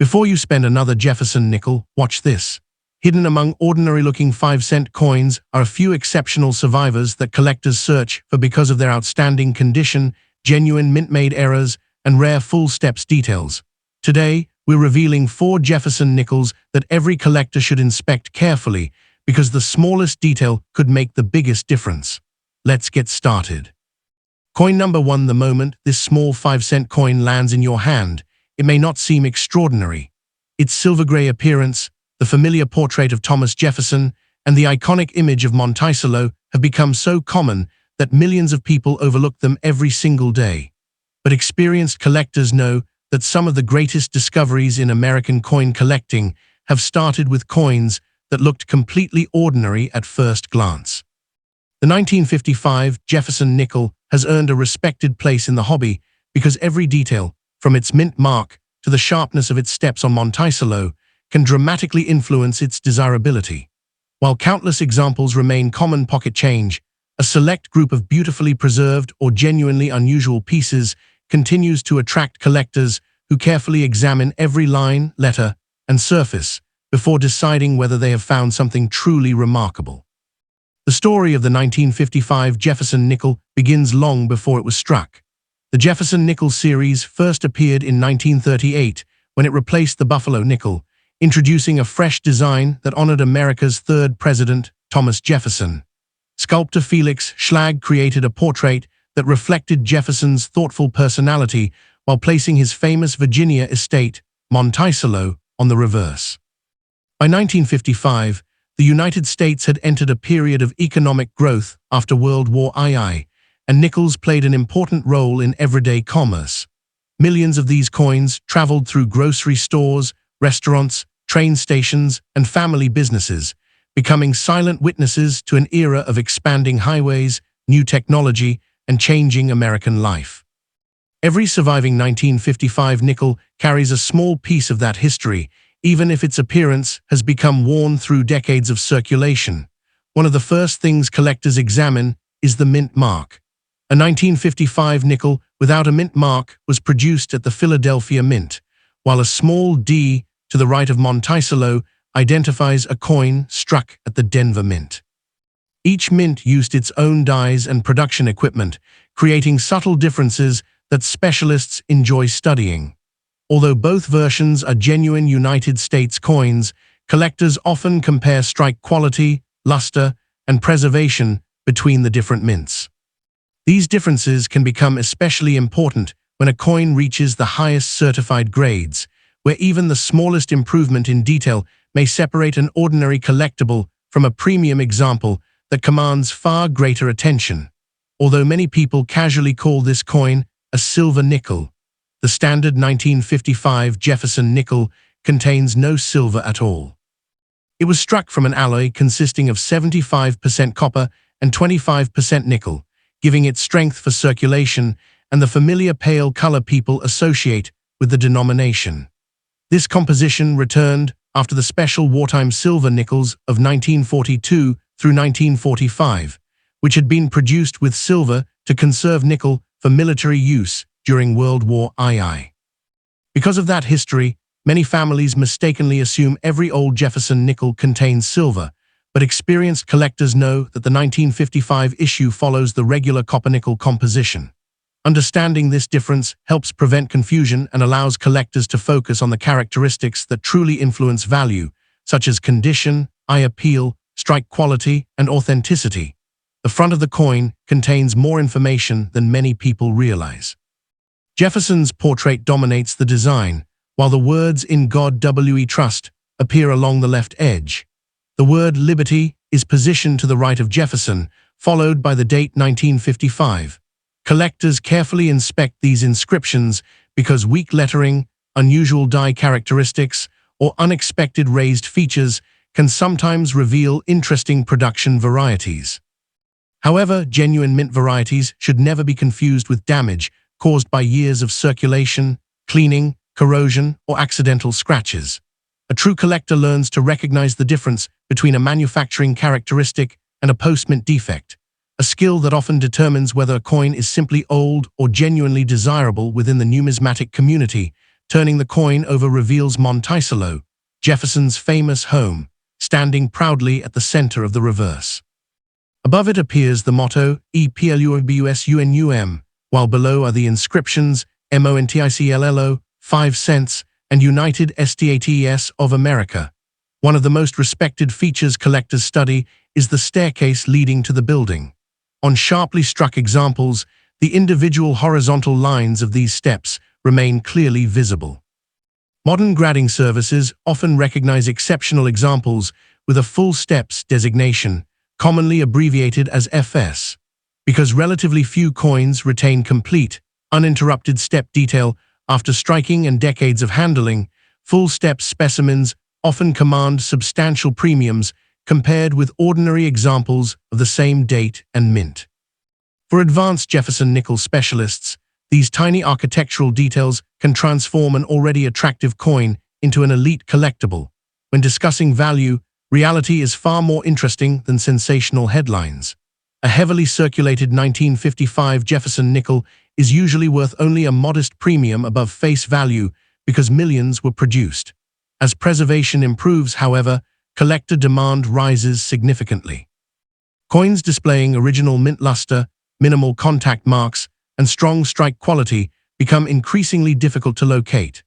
Before you spend another Jefferson nickel, watch this. Hidden among ordinary-looking 5-cent coins are a few exceptional survivors that collectors search for because of their outstanding condition, genuine mint-made errors, and rare full-steps details. Today, we're revealing 4 Jefferson nickels that every collector should inspect carefully because the smallest detail could make the biggest difference. Let's get started. Coin number 1. The moment this small 5-cent coin lands in your hand, it may not seem extraordinary. Its silver-gray appearance, the familiar portrait of Thomas Jefferson, and the iconic image of Monticello have become so common that millions of people overlook them every single day. But experienced collectors know that some of the greatest discoveries in American coin collecting have started with coins that looked completely ordinary at first glance. The 1955 Jefferson nickel has earned a respected place in the hobby because every detail, from its mint mark to the sharpness of its steps on Monticello, can dramatically influence its desirability. While countless examples remain common pocket change, a select group of beautifully preserved or genuinely unusual pieces continues to attract collectors who carefully examine every line, letter, and surface before deciding whether they have found something truly remarkable. The story of the 1955 Jefferson nickel begins long before it was struck. The Jefferson nickel series first appeared in 1938 when it replaced the Buffalo nickel, introducing a fresh design that honored America's third president, Thomas Jefferson. Sculptor Felix Schlag created a portrait that reflected Jefferson's thoughtful personality while placing his famous Virginia estate, Monticello, on the reverse. By 1955, the United States had entered a period of economic growth after World War II, and nickels played an important role in everyday commerce. Millions of these coins traveled through grocery stores, restaurants, train stations, and family businesses, becoming silent witnesses to an era of expanding highways, new technology, and changing American life. Every surviving 1955 nickel carries a small piece of that history, even if its appearance has become worn through decades of circulation. One of the first things collectors examine is the mint mark. A 1955 nickel without a mint mark was produced at the Philadelphia Mint, while a small D to the right of Monticello identifies a coin struck at the Denver Mint. Each mint used its own dies and production equipment, creating subtle differences that specialists enjoy studying. Although both versions are genuine United States coins, collectors often compare strike quality, luster, and preservation between the different mints. These differences can become especially important when a coin reaches the highest certified grades, where even the smallest improvement in detail may separate an ordinary collectible from a premium example that commands far greater attention. Although many people casually call this coin a silver nickel, the standard 1955 Jefferson nickel contains no silver at all. It was struck from an alloy consisting of 75% copper and 25% nickel, giving it strength for circulation and the familiar pale color people associate with the denomination. This composition returned after the special wartime silver nickels of 1942 through 1945, which had been produced with silver to conserve nickel for military use during World War II. Because of that history, many families mistakenly assume every old Jefferson nickel contains silver, but experienced collectors know that the 1955 issue follows the regular copper-nickel composition. Understanding this difference helps prevent confusion and allows collectors to focus on the characteristics that truly influence value, such as condition, eye appeal, strike quality, and authenticity. The front of the coin contains more information than many people realize. Jefferson's portrait dominates the design, while the words "In God We Trust" appear along the left edge. The word "Liberty" is positioned to the right of Jefferson, followed by the date 1955. Collectors carefully inspect these inscriptions because weak lettering, unusual die characteristics, or unexpected raised features can sometimes reveal interesting production varieties. However, genuine mint varieties should never be confused with damage caused by years of circulation, cleaning, corrosion, or accidental scratches. A true collector learns to recognize the difference between a manufacturing characteristic and a post-mint defect, a skill that often determines whether a coin is simply old or genuinely desirable within the numismatic community. turning the coin over reveals Monticello, Jefferson's famous home, standing proudly at the center of the reverse. Above it appears the motto, E Plubus UNUM, while below are the inscriptions, MONTICLLO, 5 cents, and United States of America. One of the most respected features collectors study is the staircase leading to the building. On sharply struck examples, the individual horizontal lines of these steps remain clearly visible. Modern grading services often recognize exceptional examples with a full steps designation, commonly abbreviated as FS. Because relatively few coins retain complete, uninterrupted step detail after striking and decades of handling, full step specimens often command substantial premiums compared with ordinary examples of the same date and mint. For advanced Jefferson nickel specialists, these tiny architectural details can transform an already attractive coin into an elite collectible. When discussing value, reality is far more interesting than sensational headlines. A heavily circulated 1955 Jefferson nickel is usually worth only a modest premium above face value because millions were produced. As preservation improves, however, collector demand rises significantly. Coins displaying original mint luster, minimal contact marks, and strong strike quality become increasingly difficult to locate.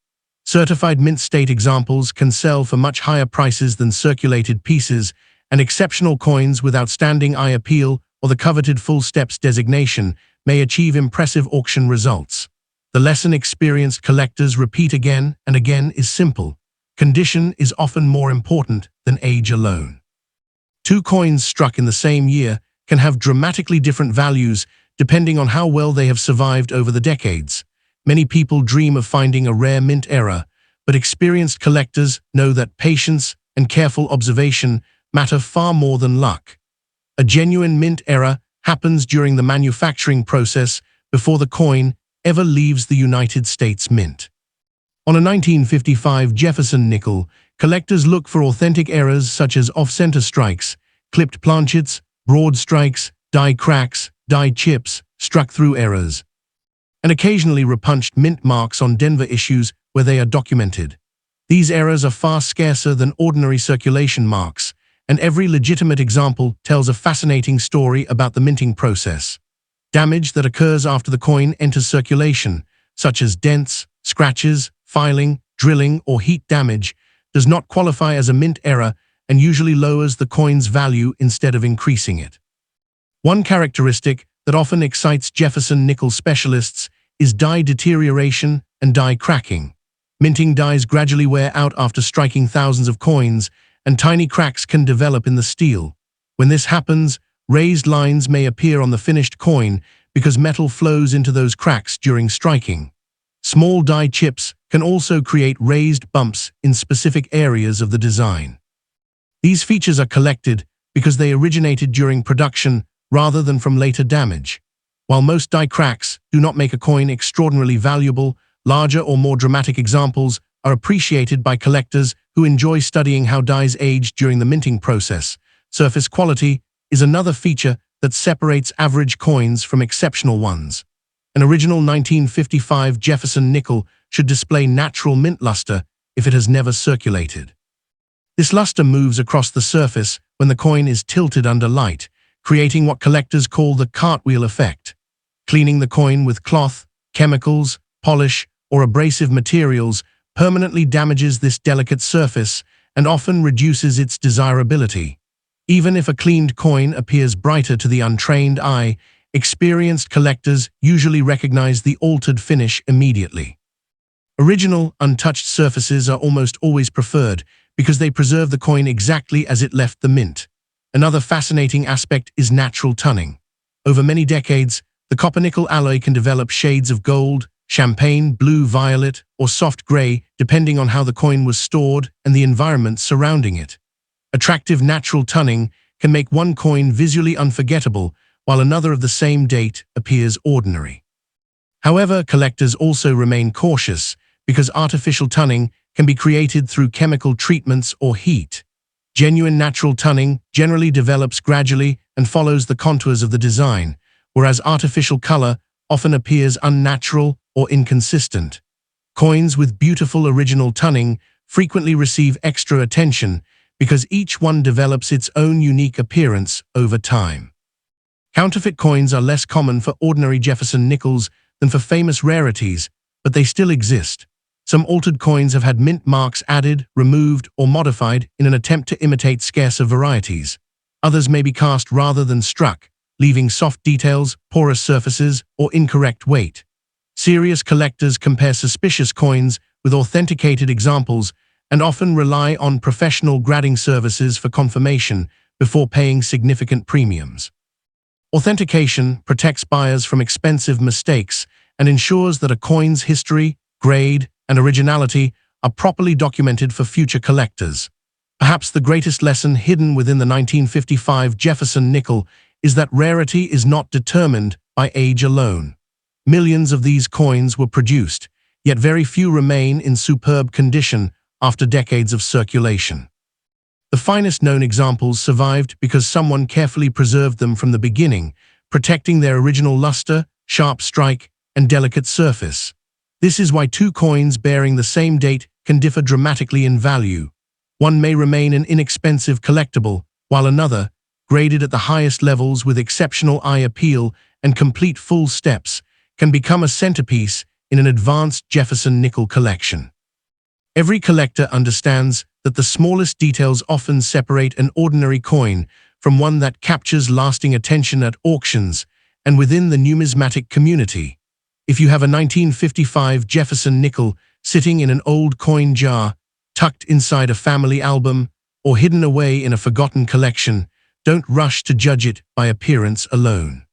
Certified mint state examples can sell for much higher prices than circulated pieces, and exceptional coins with outstanding eye appeal or the coveted full steps designation may achieve impressive auction results. The lesson experienced collectors repeat again and again is simple. Condition is often more important than age alone. Two coins struck in the same year can have dramatically different values depending on how well they have survived over the decades. Many people dream of finding a rare mint era, but experienced collectors know that patience and careful observation matter far more than luck. A genuine mint era happens during the manufacturing process before the coin ever leaves the United States Mint. On a 1955 Jefferson nickel, collectors look for authentic errors such as off-center strikes, clipped planchets, broad strikes, die cracks, die chips, struck-through errors, and occasionally repunched mint marks on Denver issues where they are documented. These errors are far scarcer than ordinary circulation marks, and every legitimate example tells a fascinating story about the minting process. Damage that occurs after the coin enters circulation, such as dents, scratches, filing, drilling, or heat damage, does not qualify as a mint error and usually lowers the coin's value instead of increasing it. One characteristic that often excites Jefferson nickel specialists is die deterioration and die cracking. Minting dies gradually wear out after striking thousands of coins, and tiny cracks can develop in the steel. When this happens, raised lines may appear on the finished coin because metal flows into those cracks during striking. Small die chips can also create raised bumps in specific areas of the design. These features are collected because they originated during production rather than from later damage. While most die cracks do not make a coin extraordinarily valuable, larger or more dramatic examples are appreciated by collectors who enjoy studying how dies age during the minting process. Surface quality is another feature that separates average coins from exceptional ones. An original 1955 Jefferson nickel should display natural mint luster if it has never circulated. This luster moves across the surface when the coin is tilted under light, creating what collectors call the cartwheel effect. Cleaning the coin with cloth, chemicals, polish, or abrasive materials permanently damages this delicate surface and often reduces its desirability. Even if a cleaned coin appears brighter to the untrained eye, experienced collectors usually recognize the altered finish immediately. Original, untouched surfaces are almost always preferred because they preserve the coin exactly as it left the mint. Another fascinating aspect is natural tunning. Over many decades, the copper-nickel alloy can develop shades of gold, champagne, blue, violet, or soft gray, depending on how the coin was stored and the environment surrounding it. Attractive natural tunning can make one coin visually unforgettable, while another of the same date appears ordinary. However, collectors also remain cautious because artificial tunning can be created through chemical treatments or heat. Genuine natural tunning generally develops gradually and follows the contours of the design, whereas artificial color often appears unnatural or inconsistent. Coins with beautiful original tunning frequently receive extra attention because each one develops its own unique appearance over time. Counterfeit coins are less common for ordinary Jefferson nickels than for famous rarities, but they still exist. Some altered coins have had mint marks added, removed, or modified in an attempt to imitate scarcer varieties. Others may be cast rather than struck, leaving soft details, porous surfaces, or incorrect weight. Serious collectors compare suspicious coins with authenticated examples and often rely on professional grading services for confirmation before paying significant premiums. Authentication protects buyers from expensive mistakes and ensures that a coin's history, grade, and originality are properly documented for future collectors. Perhaps the greatest lesson hidden within the 1955 Jefferson nickel is that rarity is not determined by age alone. Millions of these coins were produced, yet very few remain in superb condition after decades of circulation. The finest known examples survived because someone carefully preserved them from the beginning, protecting their original luster, sharp strike, and delicate surface. This is why two coins bearing the same date can differ dramatically in value. One may remain an inexpensive collectible, while another, graded at the highest levels with exceptional eye appeal and complete full steps, can become a centerpiece in an advanced Jefferson nickel collection. Every collector understands that the smallest details often separate an ordinary coin from one that captures lasting attention at auctions and within the numismatic community. If you have a 1955 Jefferson nickel sitting in an old coin jar, tucked inside a family album, or hidden away in a forgotten collection, don't rush to judge it by appearance alone.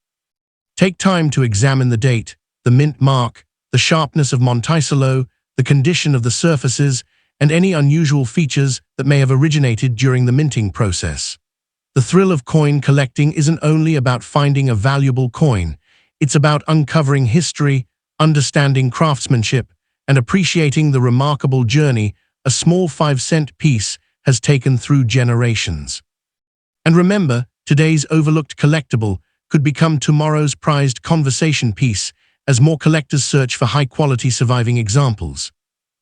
Take time to examine the date, the mint mark, the sharpness of Monticello, the condition of the surfaces, and any unusual features that may have originated during the minting process. The thrill of coin collecting isn't only about finding a valuable coin, it's about uncovering history, understanding craftsmanship, and appreciating the remarkable journey a small 5-cent piece has taken through generations. And remember, today's overlooked collectible could become tomorrow's prized conversation piece as more collectors search for high-quality surviving examples.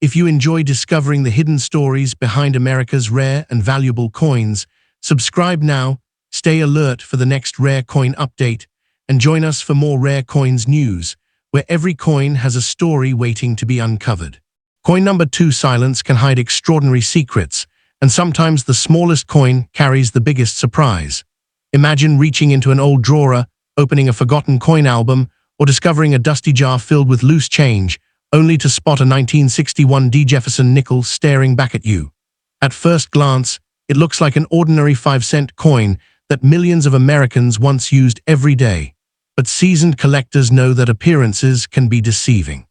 If you enjoy discovering the hidden stories behind America's rare and valuable coins, subscribe now, stay alert for the next rare coin update, and join us for more rare coins news, where every coin has a story waiting to be uncovered. Coin number 2. Silence can hide extraordinary secrets, and sometimes the smallest coin carries the biggest surprise. Imagine reaching into an old drawer, opening a forgotten coin album, or discovering a dusty jar filled with loose change, only to spot a 1961 Jefferson nickel staring back at you. At first glance, it looks like an ordinary 5-cent coin that millions of Americans once used every day. But seasoned collectors know that appearances can be deceiving.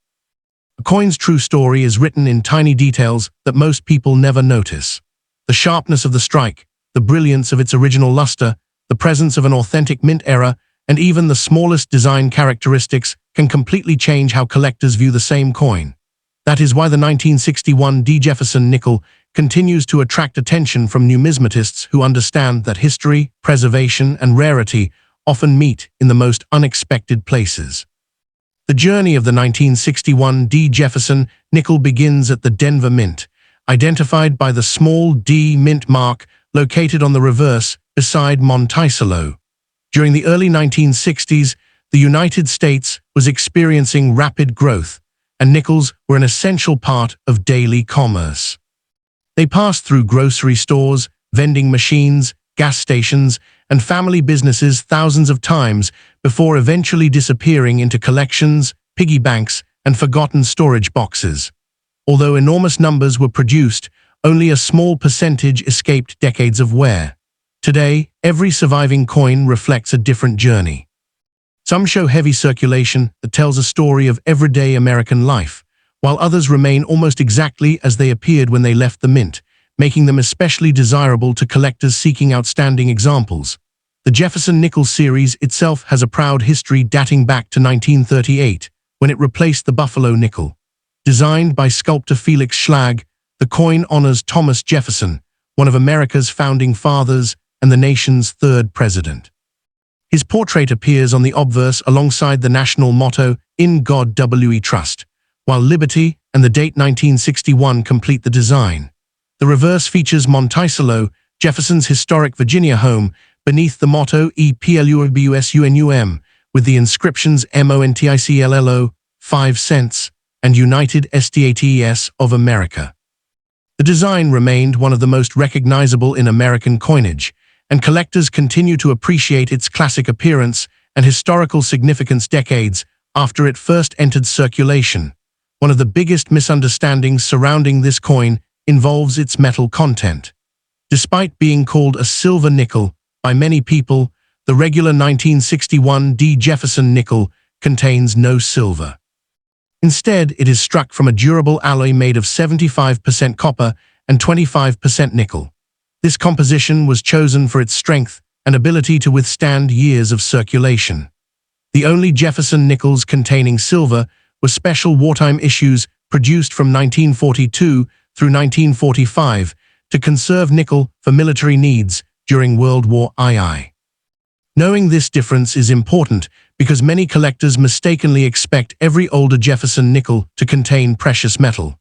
A coin's true story is written in tiny details that most people never notice. The sharpness of the strike, the brilliance of its original luster, the presence of an authentic mint era, and even the smallest design characteristics can completely change how collectors view the same coin. That is why the 1961 Jefferson nickel continues to attract attention from numismatists who understand that history, preservation, and rarity often meet in the most unexpected places. The journey of the 1961 Jefferson nickel begins at the Denver Mint, identified by the small D mint mark located on the reverse beside Monticello. During the early 1960s, the United States was experiencing rapid growth, and nickels were an essential part of daily commerce. They passed through grocery stores, vending machines, gas stations, and family businesses thousands of times before eventually disappearing into collections, piggy banks, and forgotten storage boxes. Although enormous numbers were produced, only a small percentage escaped decades of wear. Today, every surviving coin reflects a different journey. Some show heavy circulation that tells a story of everyday American life, while others remain almost exactly as they appeared when they left the mint, making them especially desirable to collectors seeking outstanding examples. The Jefferson nickel series itself has a proud history dating back to 1938, when it replaced the Buffalo nickel. Designed by sculptor Felix Schlag, the coin honors Thomas Jefferson, one of America's founding fathers and the nation's third president. His portrait appears on the obverse alongside the national motto, "In God We Trust," while liberty and the date 1961 complete the design. The reverse features Monticello, Jefferson's historic Virginia home, beneath the motto EPLUBUSUNUM, with the inscriptions MONTICLLO, 5 cents, and United States of America. The design remained one of the most recognizable in American coinage, and collectors continue to appreciate its classic appearance and historical significance decades after it first entered circulation. One of the biggest misunderstandings surrounding this coin involves its metal content. Despite being called a silver nickel by many people, the regular 1961 D. Jefferson nickel contains no silver. Instead, it is struck from a durable alloy made of 75% copper and 25% nickel. This composition was chosen for its strength and ability to withstand years of circulation. The only Jefferson nickels containing silver were special wartime issues produced from 1942 through 1945 to conserve nickel for military needs during World War II. Knowing this difference is important because many collectors mistakenly expect every older Jefferson nickel to contain precious metal.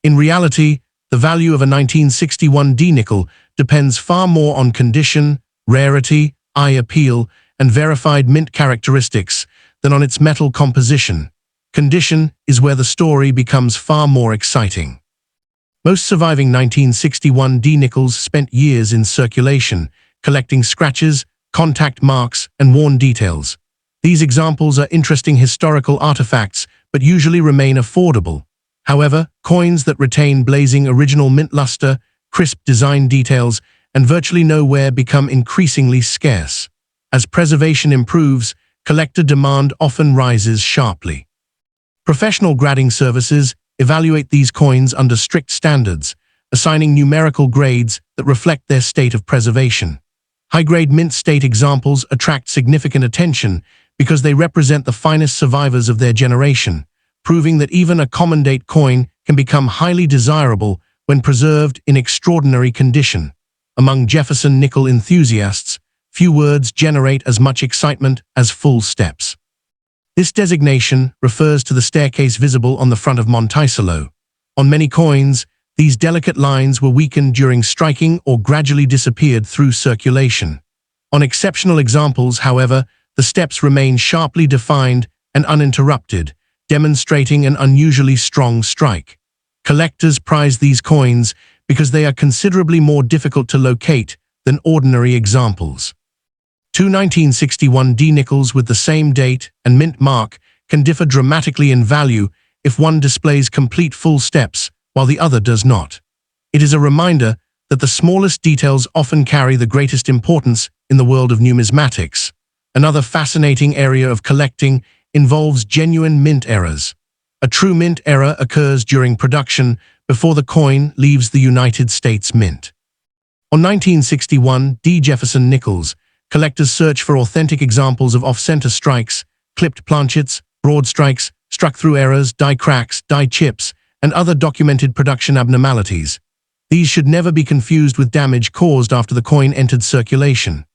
In reality, the value of a 1961 D nickel depends far more on condition, rarity, eye appeal, and verified mint characteristics than on its metal composition. Condition is where the story becomes far more exciting. Most surviving 1961 D nickels spent years in circulation, collecting scratches, contact marks, and worn details. These examples are interesting historical artifacts, but usually remain affordable. However, coins that retain blazing original mint luster, crisp design details, and virtually no wear become increasingly scarce. As preservation improves, collector demand often rises sharply. Professional grading services evaluate these coins under strict standards, assigning numerical grades that reflect their state of preservation. High-grade mint state examples attract significant attention because they represent the finest survivors of their generation, proving that even a common-date coin can become highly desirable when preserved in extraordinary condition. Among Jefferson nickel enthusiasts, few words generate as much excitement as full steps. This designation refers to the staircase visible on the front of Monticello. On many coins, these delicate lines were weakened during striking or gradually disappeared through circulation. On exceptional examples, however, the steps remain sharply defined and uninterrupted, demonstrating an unusually strong strike. Collectors prize these coins because they are considerably more difficult to locate than ordinary examples. Two 1961 D nickels with the same date and mint mark can differ dramatically in value if one displays complete full steps while the other does not. It is a reminder that the smallest details often carry the greatest importance in the world of numismatics. Another fascinating area of collecting involves genuine mint errors. A true mint error occurs during production before the coin leaves the United States Mint. On 1961 D. Jefferson nickels, collectors search for authentic examples of off-center strikes, clipped planchets, broad strikes, struck-through errors, die cracks, die chips, and other documented production abnormalities. These should never be confused with damage caused after the coin entered circulation.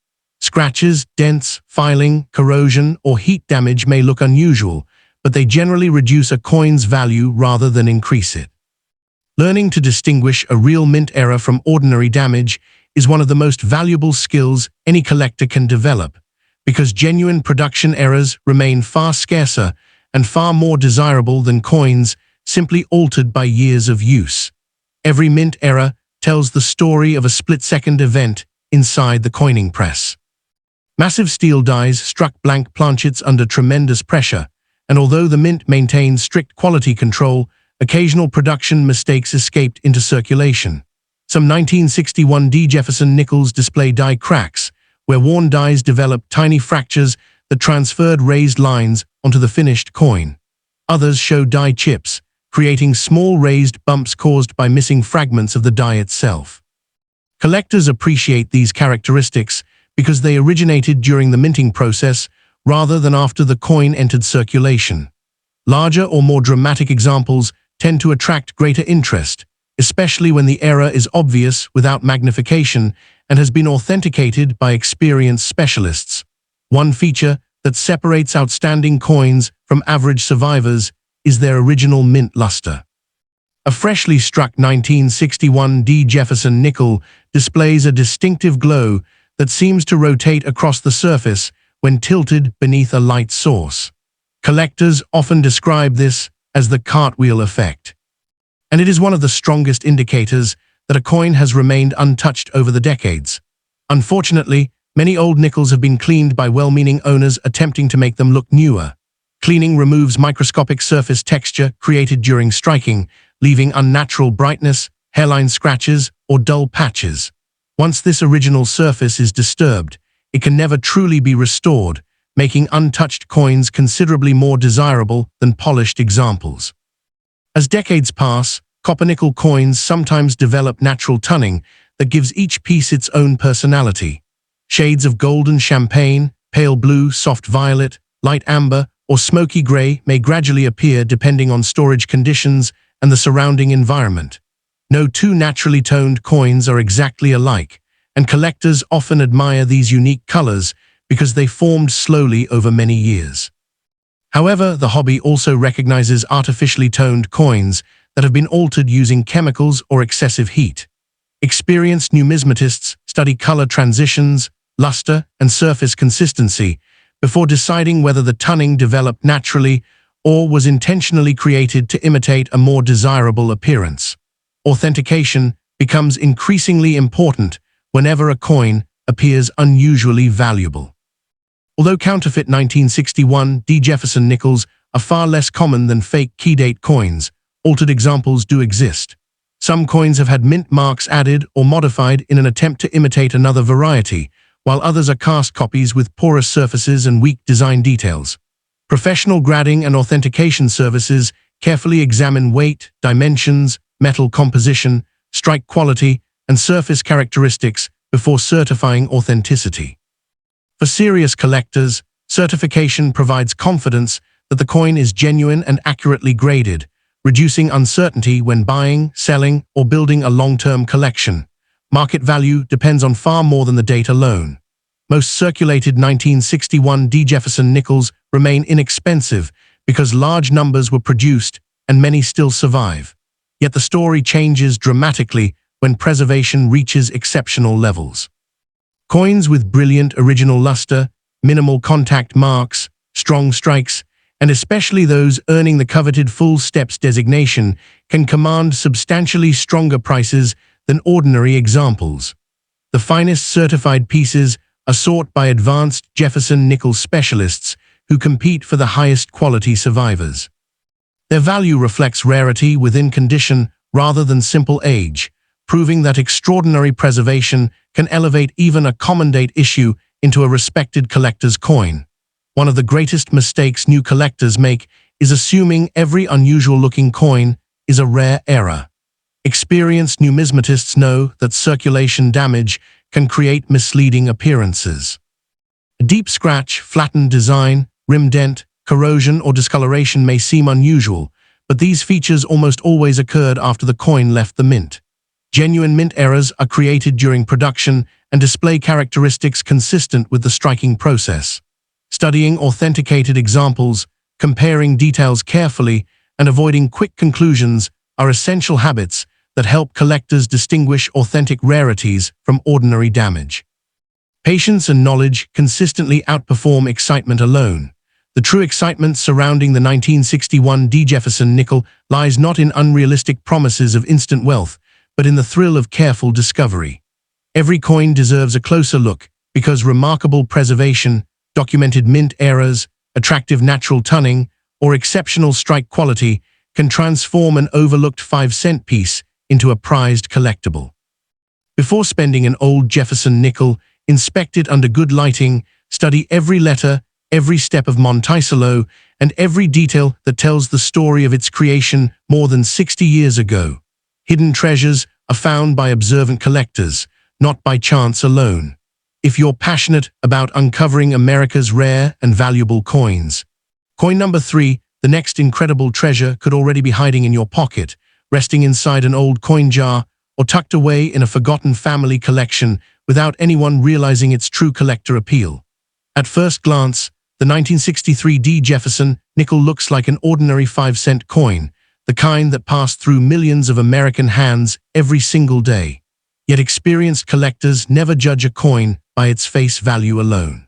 Scratches, dents, filing, corrosion, or heat damage may look unusual, but they generally reduce a coin's value rather than increase it. Learning to distinguish a real mint error from ordinary damage is one of the most valuable skills any collector can develop, because genuine production errors remain far scarcer and far more desirable than coins simply altered by years of use. Every mint error tells the story of a split-second event inside the coining press. Massive steel dies struck blank planchets under tremendous pressure, and although the mint maintained strict quality control, occasional production mistakes escaped into circulation. Some 1961 D. Jefferson nickels display die cracks, where worn dies developed tiny fractures that transferred raised lines onto the finished coin. Others show die chips, creating small raised bumps caused by missing fragments of the die itself. Collectors appreciate these characteristics because they originated during the minting process rather than after the coin entered circulation. Larger or more dramatic examples tend to attract greater interest, especially when the error is obvious without magnification and has been authenticated by experienced specialists. One feature that separates outstanding coins from average survivors is their original mint luster. A freshly struck 1961 D. Jefferson nickel displays a distinctive glow that seems to rotate across the surface when tilted beneath a light source. Collectors often describe this as the cartwheel effect, and it is one of the strongest indicators that a coin has remained untouched over the decades. Unfortunately, many old nickels have been cleaned by well-meaning owners attempting to make them look newer. Cleaning removes microscopic surface texture created during striking, leaving unnatural brightness, hairline scratches, or dull patches. Once this original surface is disturbed, it can never truly be restored, making untouched coins considerably more desirable than polished examples. As decades pass, copper-nickel coins sometimes develop natural toning that gives each piece its own personality. Shades of golden champagne, pale blue, soft violet, light amber, or smoky gray may gradually appear depending on storage conditions and the surrounding environment. No two naturally toned coins are exactly alike, and collectors often admire these unique colors because they formed slowly over many years. However, the hobby also recognizes artificially toned coins that have been altered using chemicals or excessive heat. Experienced numismatists study color transitions, luster, and surface consistency before deciding whether the toning developed naturally or was intentionally created to imitate a more desirable appearance. Authentication becomes increasingly important whenever a coin appears unusually valuable. Although counterfeit 1961 D. Jefferson nickels are far less common than fake key-date coins, altered examples do exist. Some coins have had mint marks added or modified in an attempt to imitate another variety, while others are cast copies with porous surfaces and weak design details. Professional grading and authentication services carefully examine weight, dimensions, metal composition, strike quality, and surface characteristics before certifying authenticity. For serious collectors, certification provides confidence that the coin is genuine and accurately graded, reducing uncertainty when buying, selling, or building a long-term collection. Market value depends on far more than the date alone. Most circulated 1961 D. Jefferson nickels remain inexpensive because large numbers were produced and many still survive. Yet the story changes dramatically when preservation reaches exceptional levels. Coins with brilliant original luster, minimal contact marks, strong strikes, and especially those earning the coveted full steps designation can command substantially stronger prices than ordinary examples. The finest certified pieces are sought by advanced Jefferson nickel specialists who compete for the highest quality survivors. Their value reflects rarity within condition rather than simple age, proving that extraordinary preservation can elevate even a common-date issue into a respected collector's coin. One of the greatest mistakes new collectors make is assuming every unusual-looking coin is a rare error. Experienced numismatists know that circulation damage can create misleading appearances. A deep scratch, flattened design, rim dent, corrosion, or discoloration may seem unusual, but these features almost always occurred after the coin left the mint. Genuine mint errors are created during production and display characteristics consistent with the striking process. Studying authenticated examples, comparing details carefully, and avoiding quick conclusions are essential habits that help collectors distinguish authentic rarities from ordinary damage. Patience and knowledge consistently outperform excitement alone. The true excitement surrounding the 1961 D. Jefferson nickel lies not in unrealistic promises of instant wealth, but in the thrill of careful discovery. Every coin deserves a closer look because remarkable preservation, documented mint errors, attractive natural toning, or exceptional strike quality can transform an overlooked 5-cent piece into a prized collectible. Before spending an old Jefferson nickel, inspect it under good lighting, study every letter, every step of Monticello, and every detail that tells the story of its creation more than 60 years ago. Hidden treasures are found by observant collectors, not by chance alone. If you're passionate about uncovering America's rare and valuable coins. Coin number 3, the next incredible treasure could already be hiding in your pocket, resting inside an old coin jar, or tucked away in a forgotten family collection without anyone realizing its true collector appeal. At first glance, the 1963 D. Jefferson nickel looks like an ordinary 5-cent coin. the kind that passed through millions of American hands every single day. Yet experienced collectors never judge a coin by its face value alone.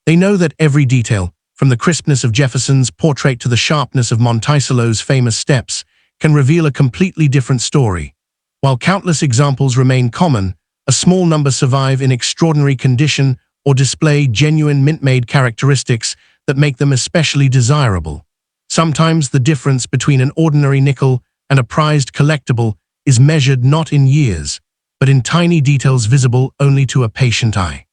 They know that every detail, from the crispness of Jefferson's portrait to the sharpness of Monticello's famous steps, can reveal a completely different story. While countless examples remain common, a small number survive in extraordinary condition or display genuine mint-made characteristics that make them especially desirable. Sometimes the difference between an ordinary nickel and a prized collectible is measured not in years, but in tiny details visible only to a patient eye.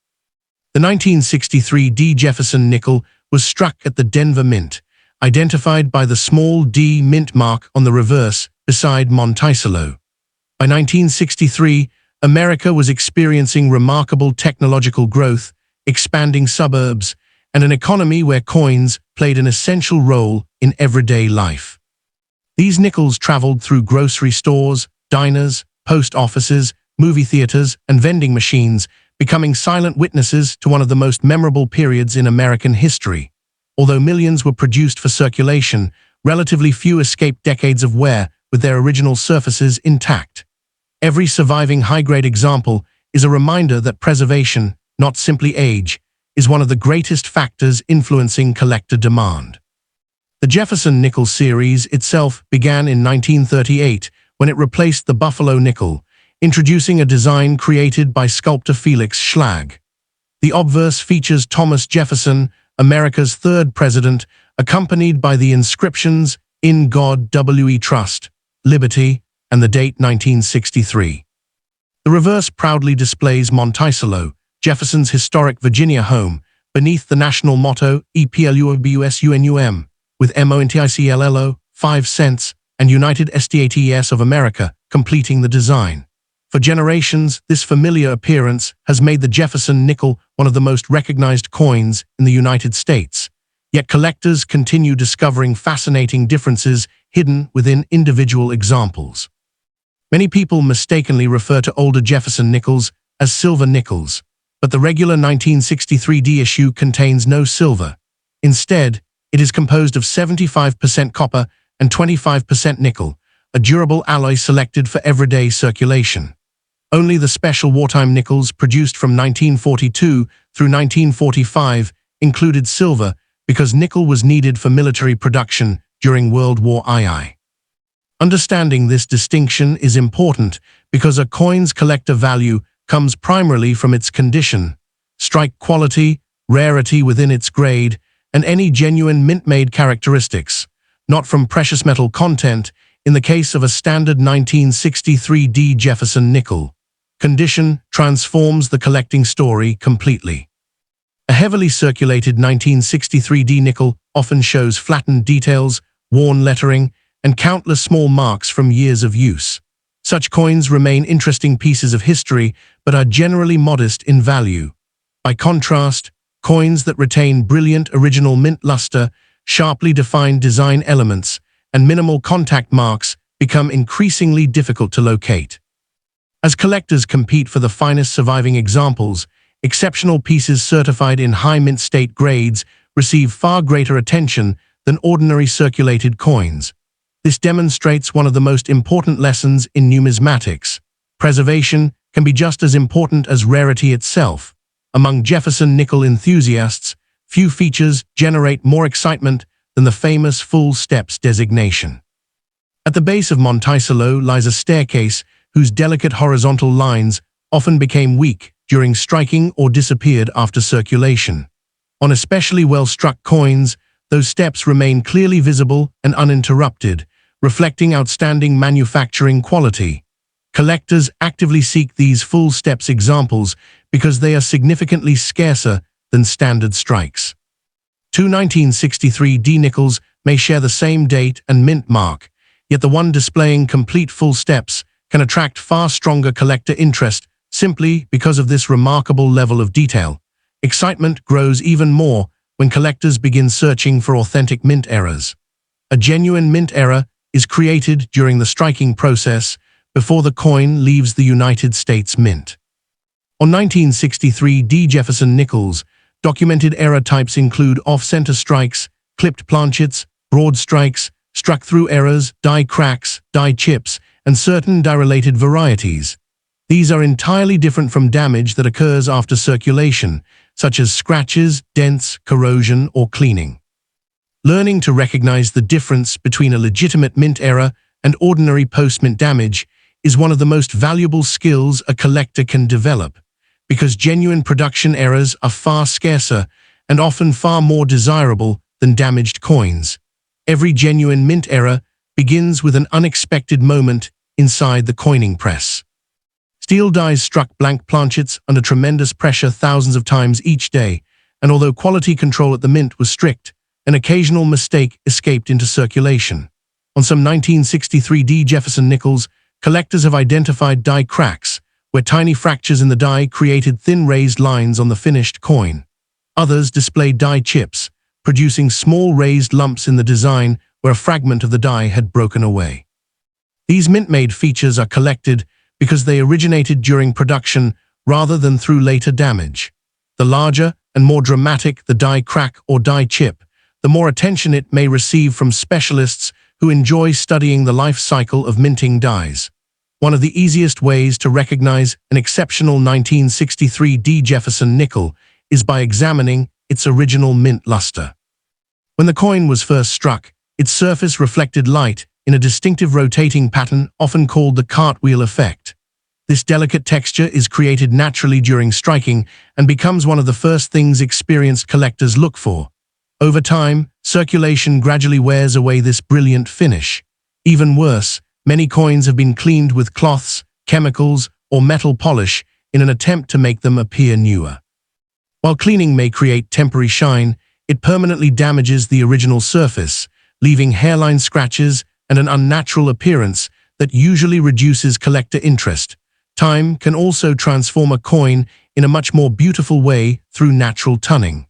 The 1963 D. Jefferson nickel was struck at the Denver Mint, identified by the small D mint mark on the reverse beside Monticello. By 1963, America was experiencing remarkable technological growth, expanding suburbs, and an economy where coins played an essential role in everyday life. These nickels traveled through grocery stores, diners, post offices, movie theaters, and vending machines, becoming silent witnesses to one of the most memorable periods in American history. Although millions were produced for circulation, relatively few escaped decades of wear with their original surfaces intact. Every surviving high-grade example is a reminder that preservation, not simply age, is one of the greatest factors influencing collector demand. The Jefferson nickel series itself began in 1938 when it replaced the Buffalo nickel, introducing a design created by sculptor Felix Schlag. The obverse features Thomas Jefferson, America's third president, accompanied by the inscriptions "In God We Trust," "Liberty," and the date 1963. The reverse proudly displays Monticello, Jefferson's historic Virginia home, beneath the national motto EPLUBUSUNUM, with MONTICLLO, 5 cents, and United States of America completing the design. For generations, this familiar appearance has made the Jefferson nickel one of the most recognized coins in the United States. Yet collectors continue discovering fascinating differences hidden within individual examples. Many people mistakenly refer to older Jefferson nickels as silver nickels, but the regular 1963 D issue contains no silver. Instead, it is composed of 75% copper and 25% nickel, a durable alloy selected for everyday circulation. Only the special wartime nickels produced from 1942 through 1945 included silver because nickel was needed for military production during World War II. Understanding this distinction is important because a coin's collector value comes primarily from its condition, strike quality, rarity within its grade, and any genuine mint-made characteristics, not from precious metal content. In the case of a standard 1963 D. Jefferson nickel, condition transforms the collecting story completely. A heavily circulated 1963 D nickel often shows flattened details, worn lettering, and countless small marks from years of use. Such coins remain interesting pieces of history, but are generally modest in value. By contrast, coins that retain brilliant original mint luster, sharply defined design elements, and minimal contact marks become increasingly difficult to locate. As collectors compete for the finest surviving examples, exceptional pieces certified in high mint state grades receive far greater attention than ordinary circulated coins. This demonstrates one of the most important lessons in numismatics. Preservation can be just as important as rarity itself. Among Jefferson nickel enthusiasts, few features generate more excitement than the famous full steps designation. At the base of Monticello lies a staircase whose delicate horizontal lines often became weak during striking or disappeared after circulation. On especially well-struck coins, those steps remain clearly visible and uninterrupted, reflecting outstanding manufacturing quality. Collectors actively seek these full steps examples because they are significantly scarcer than standard strikes. Two 1963 D nickels may share the same date and mint mark, yet the one displaying complete full steps can attract far stronger collector interest simply because of this remarkable level of detail. Excitement grows even more when collectors begin searching for authentic mint errors. A genuine mint error is created during the striking process before the coin leaves the United States Mint. On 1963 D. Jefferson nickels, documented error types include off-center strikes, clipped planchets, broad strikes, struck through errors, die cracks, die chips, and certain die-related varieties. These are entirely different from damage that occurs after circulation, such as scratches, dents, corrosion, or cleaning. Learning to recognize the difference between a legitimate mint error and ordinary post-mint damage is one of the most valuable skills a collector can develop, because genuine production errors are far scarcer and often far more desirable than damaged coins. Every genuine mint error begins with an unexpected moment inside the coining press. Steel dies struck blank planchets under tremendous pressure thousands of times each day, and although quality control at the mint was strict, an occasional mistake escaped into circulation. On some 1963 D. Jefferson nickels, collectors have identified die cracks, where tiny fractures in the die created thin raised lines on the finished coin. Others displayed die chips, producing small raised lumps in the design where a fragment of the die had broken away. These mint-made features are collected because they originated during production rather than through later damage. The larger and more dramatic the die crack or die chip, the more attention it may receive from specialists who enjoy studying the life cycle of minting dies. One of the easiest ways to recognize an exceptional 1963 D. Jefferson nickel is by examining its original mint luster. When the coin was first struck, its surface reflected light in a distinctive rotating pattern often called the cartwheel effect. This delicate texture is created naturally during striking and becomes one of the first things experienced collectors look for. Over time, circulation gradually wears away this brilliant finish. Even worse, many coins have been cleaned with cloths, chemicals, or metal polish in an attempt to make them appear newer. While cleaning may create temporary shine, it permanently damages the original surface, leaving hairline scratches and an unnatural appearance that usually reduces collector interest. Time can also transform a coin in a much more beautiful way through natural tunning.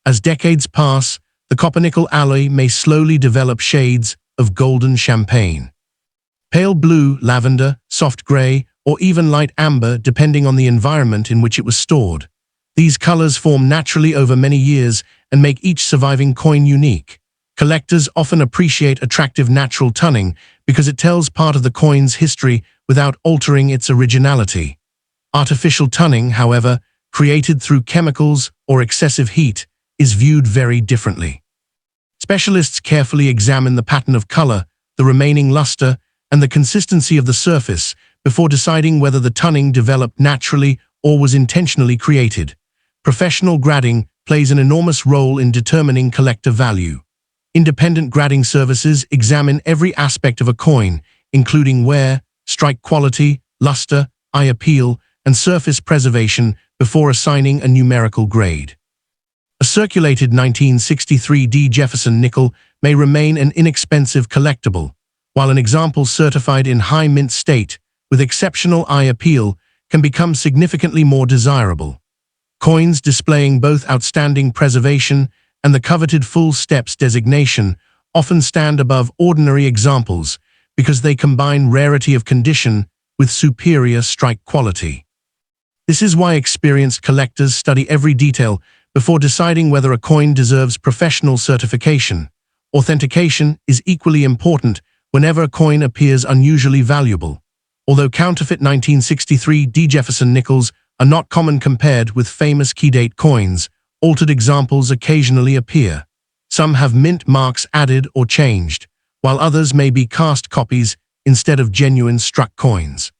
As decades pass, the copper-nickel alloy may slowly develop shades of golden champagne, pale blue, lavender, soft gray, or even light amber depending on the environment in which it was stored. These colors form naturally over many years and make each surviving coin unique. Collectors often appreciate attractive natural tunning because it tells part of the coin's history without altering its originality. Artificial tunning, however, created through chemicals or excessive heat, is viewed very differently. Specialists carefully examine the pattern of color, the remaining luster, and the consistency of the surface before deciding whether the tunning developed naturally or was intentionally created. Professional grading plays an enormous role in determining collector value. Independent grading services examine every aspect of a coin, including wear, strike quality, luster, eye appeal, and surface preservation before assigning a numerical grade. A circulated 1963 D. Jefferson nickel may remain an inexpensive collectible, while an example certified in high mint state with exceptional eye appeal can become significantly more desirable. Coins displaying both outstanding preservation and the coveted full steps designation often stand above ordinary examples because they combine rarity of condition with superior strike quality. This is why experienced collectors study every detail before deciding whether a coin deserves professional certification. Authentication is equally important whenever a coin appears unusually valuable. Although counterfeit 1963 D. Jefferson nickels are not common compared with famous key-date coins, altered examples occasionally appear. Some have mint marks added or changed, while others may be cast copies instead of genuine struck coins.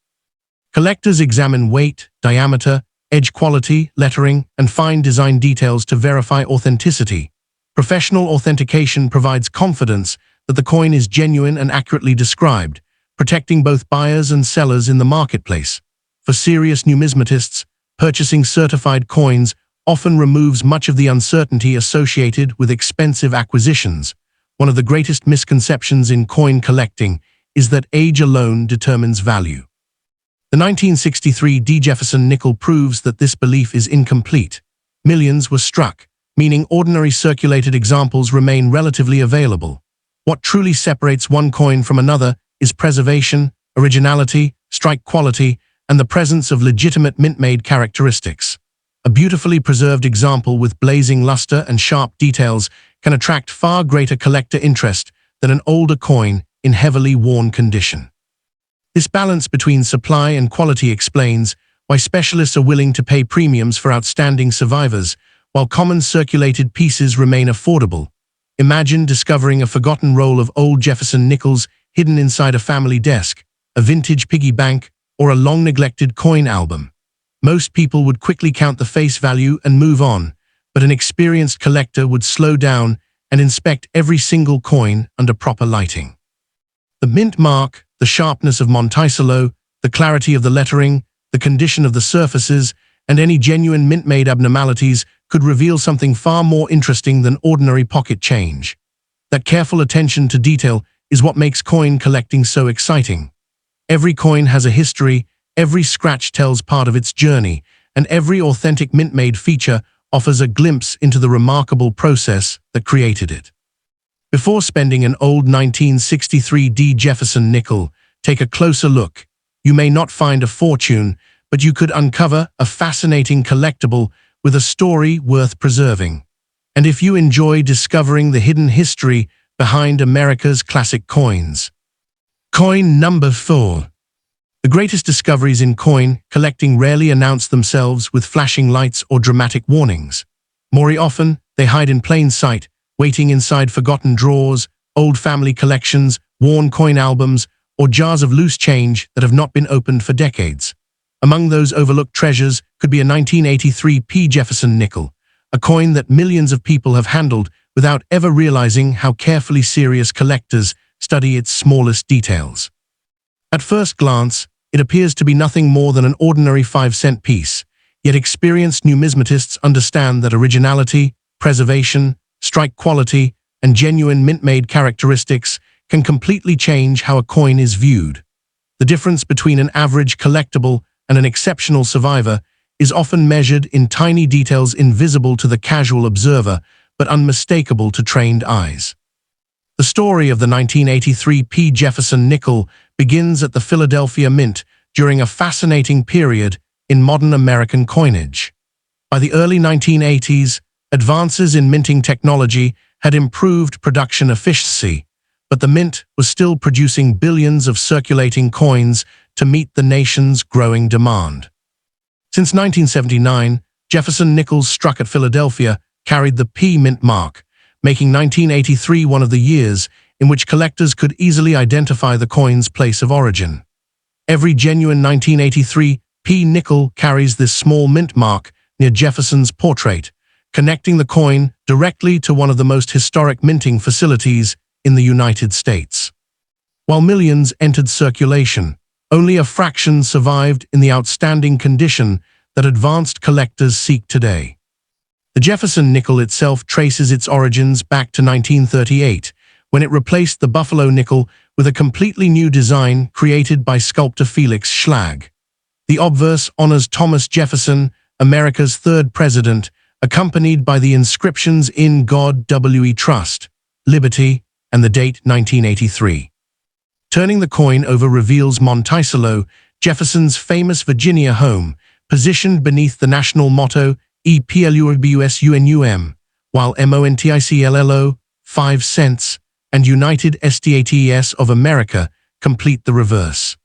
Collectors examine weight, diameter, edge quality, lettering, and fine design details to verify authenticity. Professional authentication provides confidence that the coin is genuine and accurately described, protecting both buyers and sellers in the marketplace. For serious numismatists, purchasing certified coins often removes much of the uncertainty associated with expensive acquisitions. One of the greatest misconceptions in coin collecting is that age alone determines value. The 1963 D. Jefferson nickel proves that this belief is incomplete. Millions were struck, meaning ordinary circulated examples remain relatively available. What truly separates one coin from another is preservation, originality, strike quality, and the presence of legitimate mint-made characteristics. A beautifully preserved example with blazing luster and sharp details can attract far greater collector interest than an older coin in heavily worn condition. This balance between supply and quality explains why specialists are willing to pay premiums for outstanding survivors, while common circulated pieces remain affordable. Imagine discovering a forgotten roll of old Jefferson nickels hidden inside a family desk, a vintage piggy bank, or a long-neglected coin album. Most people would quickly count the face value and move on, but an experienced collector would slow down and inspect every single coin under proper lighting. The mint mark, the sharpness of Monticello, the clarity of the lettering, the condition of the surfaces, and any genuine mint-made abnormalities could reveal something far more interesting than ordinary pocket change. That careful attention to detail is what makes coin collecting so exciting. Every coin has a history, every scratch tells part of its journey, and every authentic mint-made feature offers a glimpse into the remarkable process that created it. Before spending an old 1963 D. Jefferson nickel, take a closer look. You may not find a fortune, but you could uncover a fascinating collectible with a story worth preserving. And if you enjoy discovering the hidden history behind America's classic coins. Coin number 4. The greatest discoveries in coin collecting rarely announce themselves with flashing lights or dramatic warnings. More often, they hide in plain sight, waiting inside forgotten drawers, old family collections, worn coin albums, or jars of loose change that have not been opened for decades. Among those overlooked treasures could be a 1983 P. Jefferson nickel, a coin that millions of people have handled without ever realizing how carefully serious collectors study its smallest details. At first glance, it appears to be nothing more than an ordinary 5-cent piece, yet experienced numismatists understand that originality, preservation, strike quality, and genuine mint-made characteristics can completely change how a coin is viewed. The difference between an average collectible and an exceptional survivor is often measured in tiny details invisible to the casual observer, but unmistakable to trained eyes. The story of the 1983 P. Jefferson nickel begins at the Philadelphia Mint during a fascinating period in modern American coinage. By the early 1980s, advances in minting technology had improved production efficiency, but the mint was still producing billions of circulating coins to meet the nation's growing demand. Since 1979, Jefferson nickels struck at Philadelphia carried the P mint mark, making 1983 one of the years in which collectors could easily identify the coin's place of origin. Every genuine 1983 P nickel carries this small mint mark near Jefferson's portrait, connecting the coin directly to one of the most historic minting facilities in the United States. While millions entered circulation, only a fraction survived in the outstanding condition that advanced collectors seek today. The Jefferson nickel itself traces its origins back to 1938, when it replaced the Buffalo nickel with a completely new design created by sculptor Felix Schlag. The obverse honors Thomas Jefferson, America's third president, accompanied by the inscriptions "In God We Trust," "Liberty," and the date 1983. Turning the coin over reveals Monticello, Jefferson's famous Virginia home, positioned beneath the national motto EPLUBUSUNUM, while MONTICLLO, 5 cents, and United States of America complete the reverse.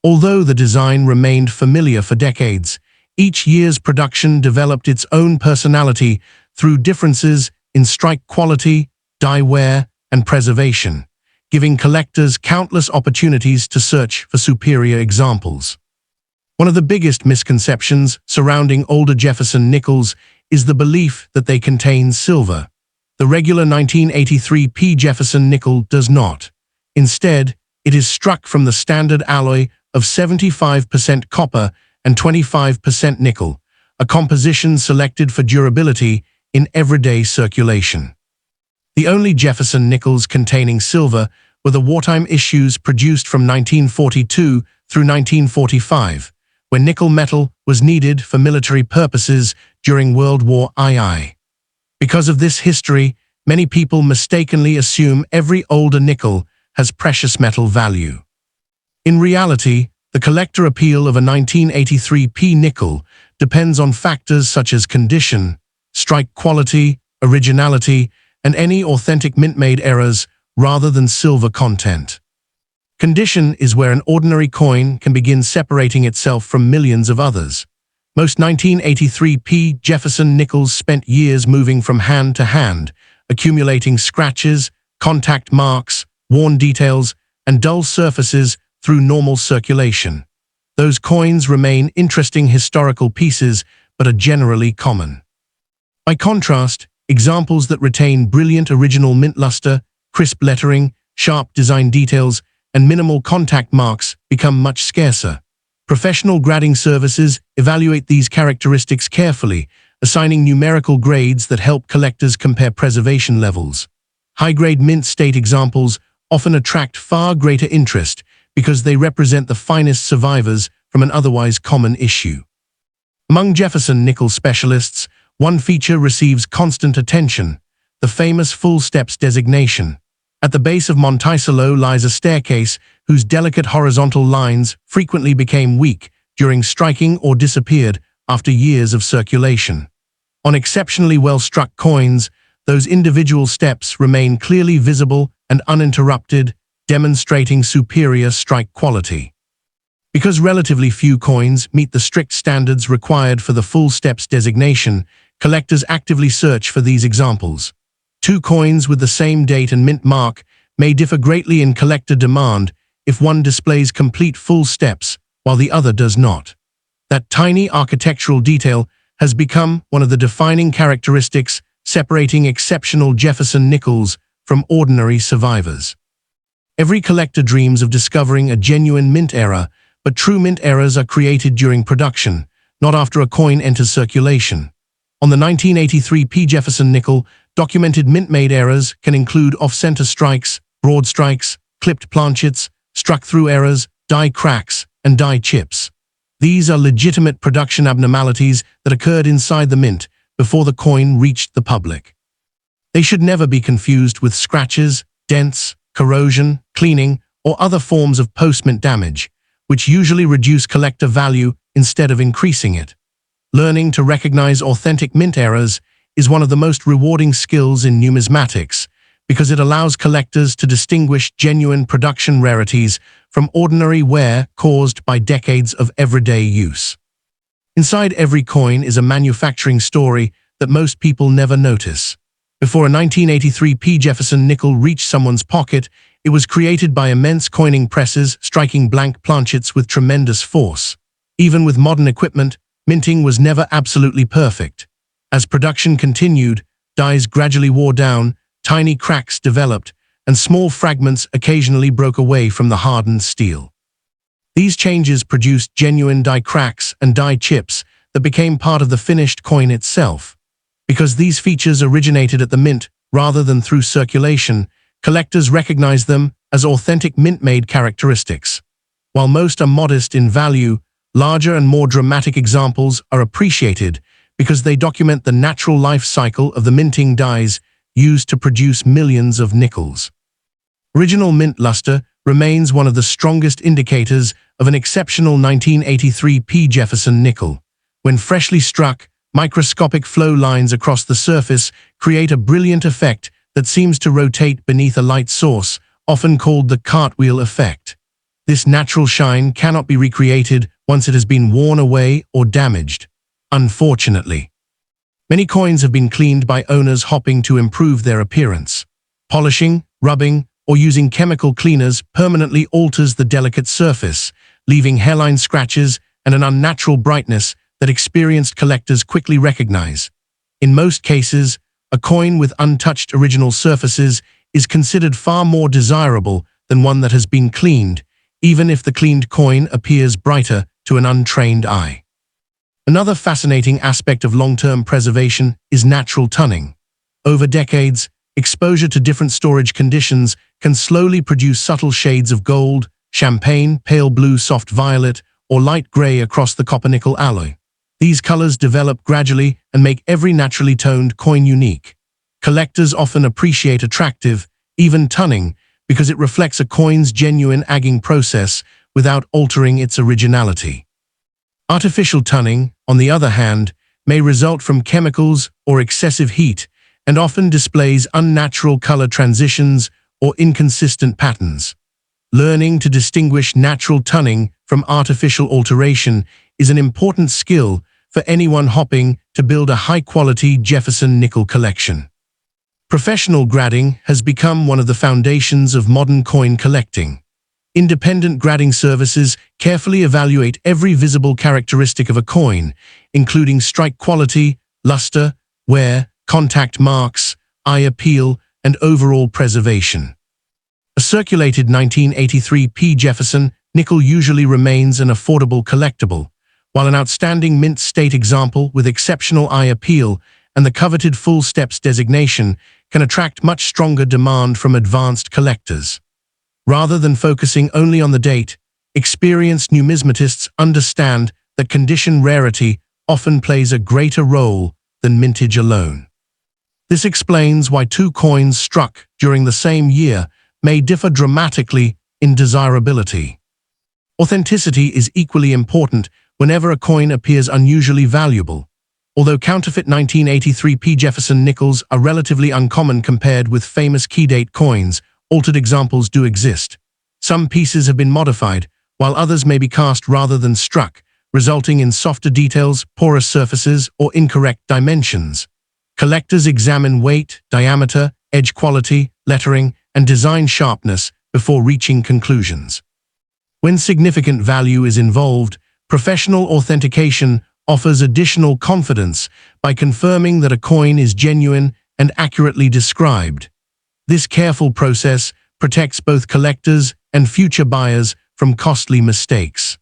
Although the design remained familiar for decades, each year's production developed its own personality through differences in strike quality, die wear, and preservation, giving collectors countless opportunities to search for superior examples. One of the biggest misconceptions surrounding older Jefferson nickels is the belief that they contain silver. The regular 1983 P. Jefferson nickel does not. Instead, it is struck from the standard alloy of 75% copper and 25% nickel, a composition selected for durability in everyday circulation. The only Jefferson nickels containing silver were the wartime issues produced from 1942 through 1945, when nickel metal was needed for military purposes during World War II. Because of this history, many people mistakenly assume every older nickel has precious metal value. In reality, the collector appeal of a 1983 P nickel depends on factors such as condition, strike quality, originality, and any authentic mint-made errors rather than silver content. Condition is where an ordinary coin can begin separating itself from millions of others. Most 1983 Jefferson nickels spent years moving from hand to hand, accumulating scratches, contact marks, worn details, and dull surfaces through normal circulation. Those coins remain interesting historical pieces, but are generally common. By contrast, examples that retain brilliant original mint luster, crisp lettering, sharp design details, and minimal contact marks become much scarcer. Professional grading services evaluate these characteristics carefully, assigning numerical grades that help collectors compare preservation levels. High-grade mint state examples often attract far greater interest because they represent the finest survivors from an otherwise common issue. Among Jefferson nickel specialists, one feature receives constant attention: the famous full steps designation. At the base of Monticello lies a staircase whose delicate horizontal lines frequently became weak during striking or disappeared after years of circulation. On exceptionally well-struck coins, those individual steps remain clearly visible and uninterrupted, demonstrating superior strike quality. Because relatively few coins meet the strict standards required for the full steps designation, collectors actively search for these examples. Two coins with the same date and mint mark may differ greatly in collector demand if one displays complete full steps while the other does not. That tiny architectural detail has become one of the defining characteristics separating exceptional Jefferson nickels from ordinary survivors. Every collector dreams of discovering a genuine mint error, but true mint errors are created during production, not after a coin enters circulation. On the 1983 Jefferson nickel, documented mint-made errors can include off-center strikes, broad strikes, clipped planchets, struck-through errors, die cracks, and die chips. These are legitimate production abnormalities that occurred inside the mint before the coin reached the public. They should never be confused with scratches, dents, corrosion, cleaning, or other forms of post-mint damage, which usually reduce collector value instead of increasing it. Learning to recognize authentic mint errors is one of the most rewarding skills in numismatics because it allows collectors to distinguish genuine production rarities from ordinary wear caused by decades of everyday use. Inside every coin is a manufacturing story that most people never notice. Before a 1983 Jefferson nickel reached someone's pocket, it was created by immense coining presses striking blank planchets with tremendous force. Even with modern equipment, minting was never absolutely perfect. As production continued, dies gradually wore down, tiny cracks developed, and small fragments occasionally broke away from the hardened steel. These changes produced genuine die cracks and die chips that became part of the finished coin itself. Because these features originated at the mint rather than through circulation, collectors recognize them as authentic mint-made characteristics. While most are modest in value, larger and more dramatic examples are appreciated because they document the natural life cycle of the minting dies used to produce millions of nickels. Original mint luster remains one of the strongest indicators of an exceptional 1983 Jefferson nickel. When freshly struck, microscopic flow lines across the surface create a brilliant effect that seems to rotate beneath a light source, often called the cartwheel effect. This natural shine cannot be recreated once it has been worn away or damaged. Unfortunately, many coins have been cleaned by owners hoping to improve their appearance. Polishing, rubbing, or using chemical cleaners permanently alters the delicate surface, leaving hairline scratches and an unnatural brightness that experienced collectors quickly recognize. In most cases, a coin with untouched original surfaces is considered far more desirable than one that has been cleaned, even if the cleaned coin appears brighter to an untrained eye. Another fascinating aspect of long-term preservation is natural tunning. Over decades, exposure to different storage conditions can slowly produce subtle shades of gold, champagne, pale blue, soft violet, or light gray across the copper-nickel alloy. These colors develop gradually and make every naturally toned coin unique. Collectors often appreciate attractive, even tunning because it reflects a coin's genuine aging process without altering its originality. Artificial tunning, on the other hand, may result from chemicals or excessive heat and often displays unnatural color transitions or inconsistent patterns. Learning to distinguish natural tunning from artificial alteration is an important skill for anyone hoping to build a high-quality Jefferson nickel collection. Professional grading has become one of the foundations of modern coin collecting. Independent grading services carefully evaluate every visible characteristic of a coin, including strike quality, luster, wear, contact marks, eye appeal, and overall preservation. A circulated 1983 P. Jefferson nickel usually remains an affordable collectible, while an outstanding mint state example with exceptional eye appeal and the coveted full steps designation can attract much stronger demand from advanced collectors. Rather than focusing only on the date, experienced numismatists understand that condition rarity often plays a greater role than mintage alone. This explains why two coins struck during the same year may differ dramatically in desirability. Authenticity is equally important whenever a coin appears unusually valuable. Although counterfeit 1983 P. Jefferson nickels are relatively uncommon compared with famous key date coins, altered examples do exist. Some pieces have been modified, while others may be cast rather than struck, resulting in softer details, porous surfaces, or incorrect dimensions. Collectors examine weight, diameter, edge quality, lettering, and design sharpness before reaching conclusions. When significant value is involved, professional authentication offers additional confidence by confirming that a coin is genuine and accurately described. This careful process protects both collectors and future buyers from costly mistakes.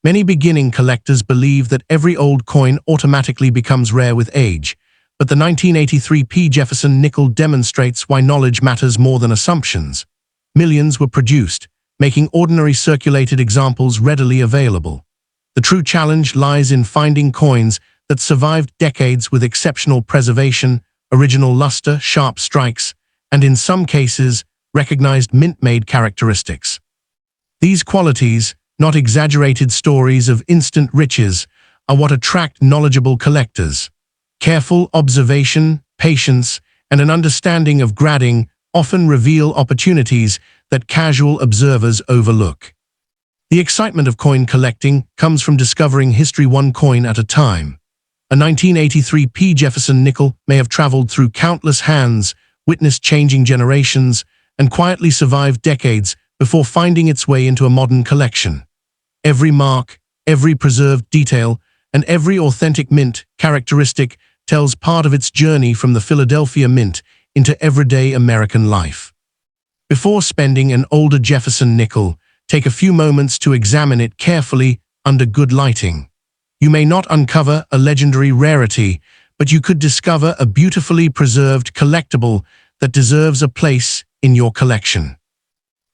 Many beginning collectors believe that every old coin automatically becomes rare with age, but the 1983 P. Jefferson nickel demonstrates why knowledge matters more than assumptions. Millions were produced, making ordinary circulated examples readily available. The true challenge lies in finding coins that survived decades with exceptional preservation, original luster, sharp strikes, and in some cases, recognized mint-made characteristics. These qualities, not exaggerated stories of instant riches, are what attract knowledgeable collectors. Careful observation, patience, and an understanding of grading often reveal opportunities that casual observers overlook. The excitement of coin collecting comes from discovering history one coin at a time. A 1983 P. Jefferson nickel may have traveled through countless hands, witnessed changing generations, and quietly survived decades before finding its way into a modern collection. Every mark, every preserved detail, and every authentic mint characteristic tells part of its journey from the Philadelphia Mint into everyday American life. Before spending an older Jefferson nickel, take a few moments to examine it carefully under good lighting. You may not uncover a legendary rarity, but you could discover a beautifully preserved collectible that deserves a place in your collection.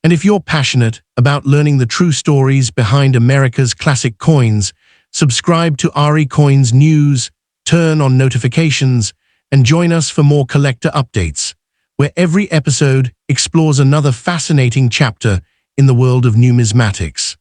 And if you're passionate about learning the true stories behind America's classic coins, subscribe to RE Coins News, turn on notifications, and join us for more collector updates, where every episode explores another fascinating chapter in the world of numismatics.